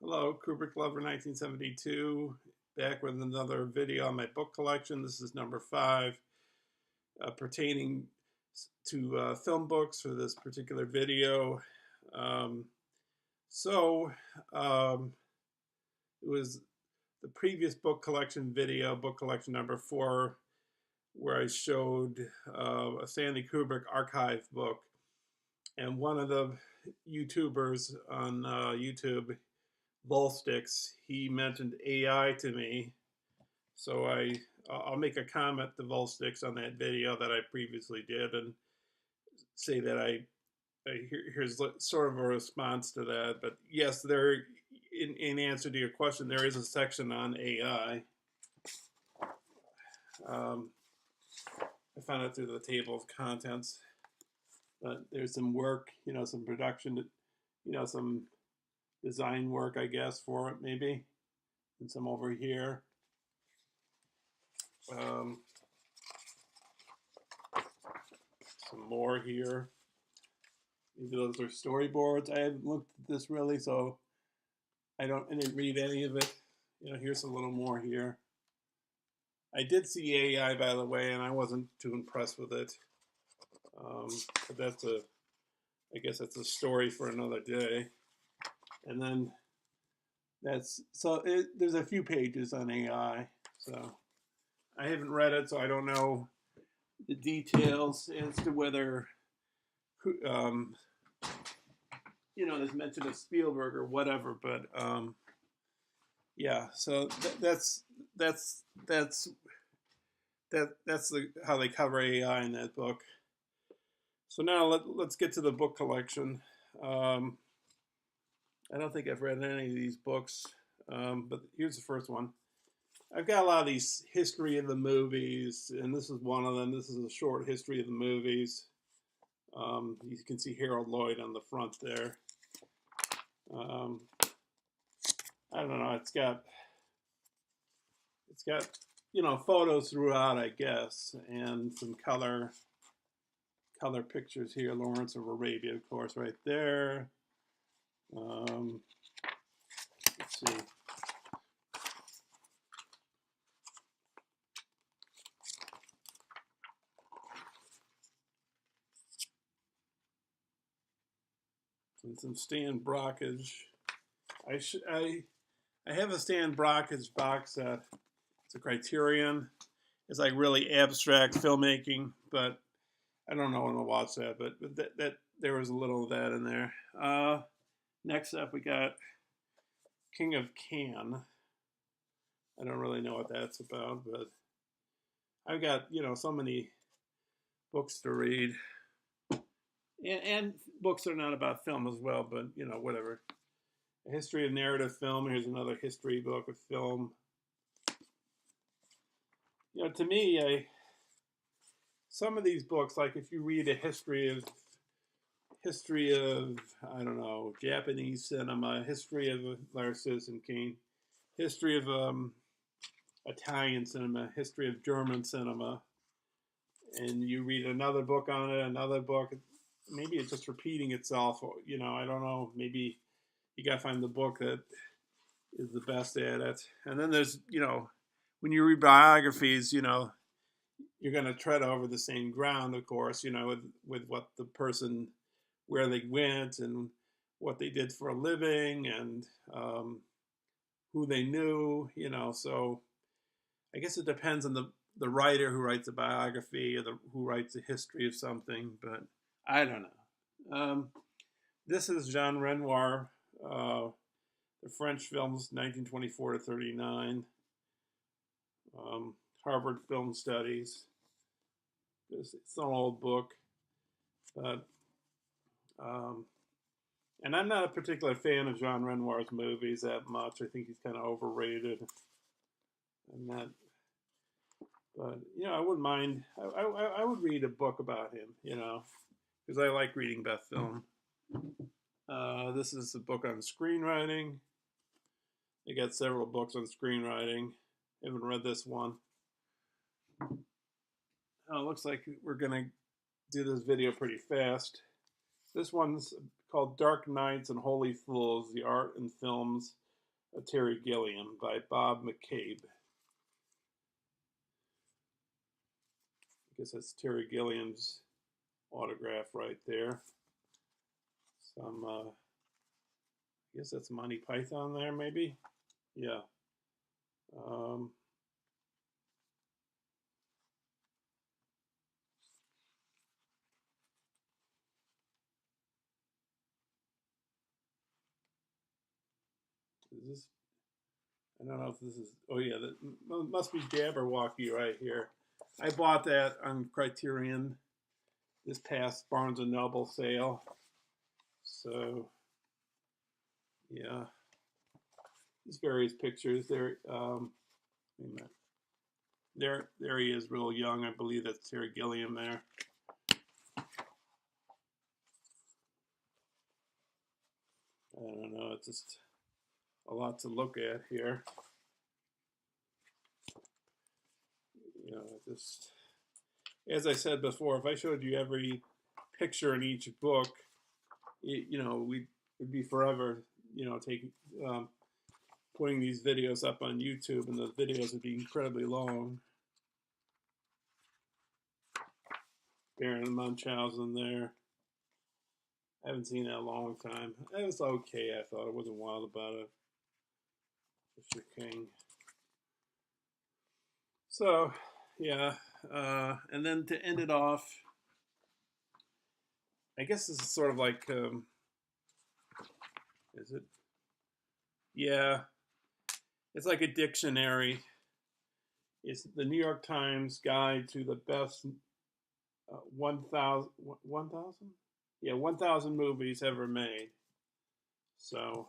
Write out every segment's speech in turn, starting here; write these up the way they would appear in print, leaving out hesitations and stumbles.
Hello, Kubrick Lover 1972, back with another video on my book collection. This is number 5, pertaining to film books for this particular video. Um, so, it was the previous book collection video, book collection number 4, where I showed a Stanley Kubrick archive book. And one of the YouTubers on YouTube, Volsticks, he mentioned AI to me, so I'll make a comment to Volsticks on that video that I previously did and say that here's sort of a response to that. But yes, in answer to your question, there is a section on AI. I found it through the table of contents, but there's some work, some production, some design work, I guess, for it maybe, and some over here. Some more here. Maybe those are storyboards. I haven't looked at this really, so I didn't read any of it. Here's a little more here. I did see AI, by the way, and I wasn't too impressed with it. But I guess that's a story for another day. And then there's a few pages on AI. So I haven't read it, so I don't know the details as to whether, there's mention of Spielberg or whatever. But yeah, so that's how they cover AI in that book. So now let's get to the book collection. I don't think I've read any of these books, but here's the first one. I've got a lot of these history of the movies, and this is one of them. This is a short history of the movies. You can see Harold Lloyd on the front there. I don't know. It's got photos throughout, I guess, and some color pictures here. Lawrence of Arabia, of course, right there. Let's see. And some Stan Brockage. I have a Stan Brockage box set. It's a Criterion. It's like really abstract filmmaking, but I don't know when to watch that. But that there was a little of that in there. Next up, we got King of Can. I don't really know what that's about, but I've got, so many books to read. And books that are not about film as well, but, whatever. A history of narrative film. Here's another history book of film. To me, some of these books, like if you read a history of I don't know, Japanese cinema, history of Larry Citizen Kane, history of Italian cinema, history of German cinema, and you read another book on it, another book, maybe it's just repeating itself. I don't know. Maybe you got to find the book that is the best at it. And then there's, when you read biographies, you're going to tread over the same ground, of course, with what the person, where they went and what they did for a living and who they knew, so I guess it depends on the writer who writes a biography or who writes a history of something, but I don't know. This is Jean Renoir, the French films, 1924 to 39, Harvard Film Studies. It's an old book, but and I'm not a particular fan of Jean Renoir's movies that much. I think he's kind of overrated. I'm not, but I wouldn't mind. I would read a book about him, because I like reading about film. This is a book on screenwriting. They got several books on screenwriting. I haven't read this one. Oh, it looks like we're gonna do this video pretty fast. This one's called Dark Nights and Holy Fools, The Art and Films Terry Gilliam by Bob McCabe. I guess that's Terry Gilliam's autograph right there. Some, I guess that's Monty Python there, maybe. Yeah. Is this? I don't know if this is. Oh yeah, that must be Jabberwocky right here. I bought that on Criterion this past Barnes and Noble sale. So yeah, these various pictures. There, wait a minute. There he is, real young. I believe that's Terry Gilliam there. I don't know. It's just a lot to look at here. You know, just as I said before, if I showed you every picture in each book, you know, we'd be forever, you know, taking putting these videos up on YouTube, and the videos would be incredibly long. Baron Munchausen there. I haven't seen that in a long time. It was okay, I thought. It wasn't wild about it. Mr. King. So, yeah. And then to end it off, I guess this is sort of like, is it? Yeah. It's like a dictionary. It's the New York Times Guide to the Best 1,000? Yeah, 1,000 movies ever made. So,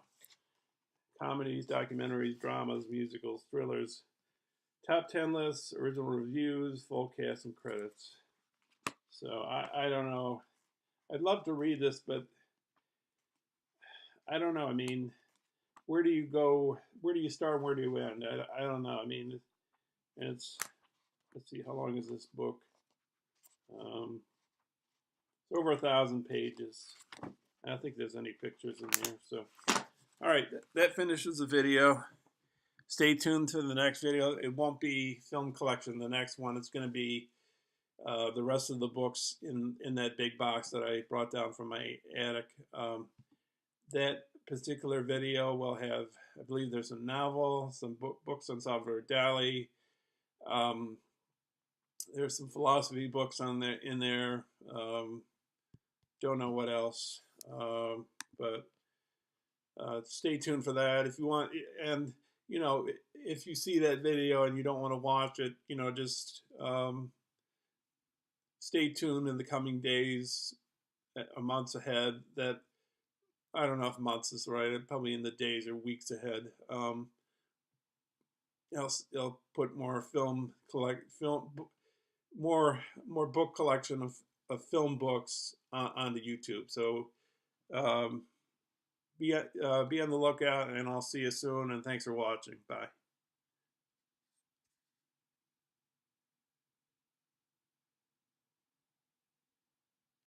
comedies, documentaries, dramas, musicals, thrillers, top 10 lists, original reviews, full cast, and credits. So, I don't know. I'd love to read this, but I don't know. I mean, where do you go? Where do you start? Where do you end? I don't know. I mean, it's, let's see, how long is this book? It's over 1,000 pages. I don't think there's any pictures in here. So, all right, that finishes the video. Stay tuned to the next video. It won't be film collection. The next one, it's going to be the rest of the books in that big box that I brought down from my attic. That particular video will have, I believe there's a novel, some books on Salvador Dali. There's some philosophy books on there in there. Don't know what else, but stay tuned for that if you want. And you know, if you see that video and you don't want to watch it, you know, just stay tuned in the coming days, months ahead. That, I don't know if months is right. Probably in the days or weeks ahead. I'll put more more book collection of film books onto YouTube. So be on the lookout, and I'll see you soon. And thanks for watching. Bye.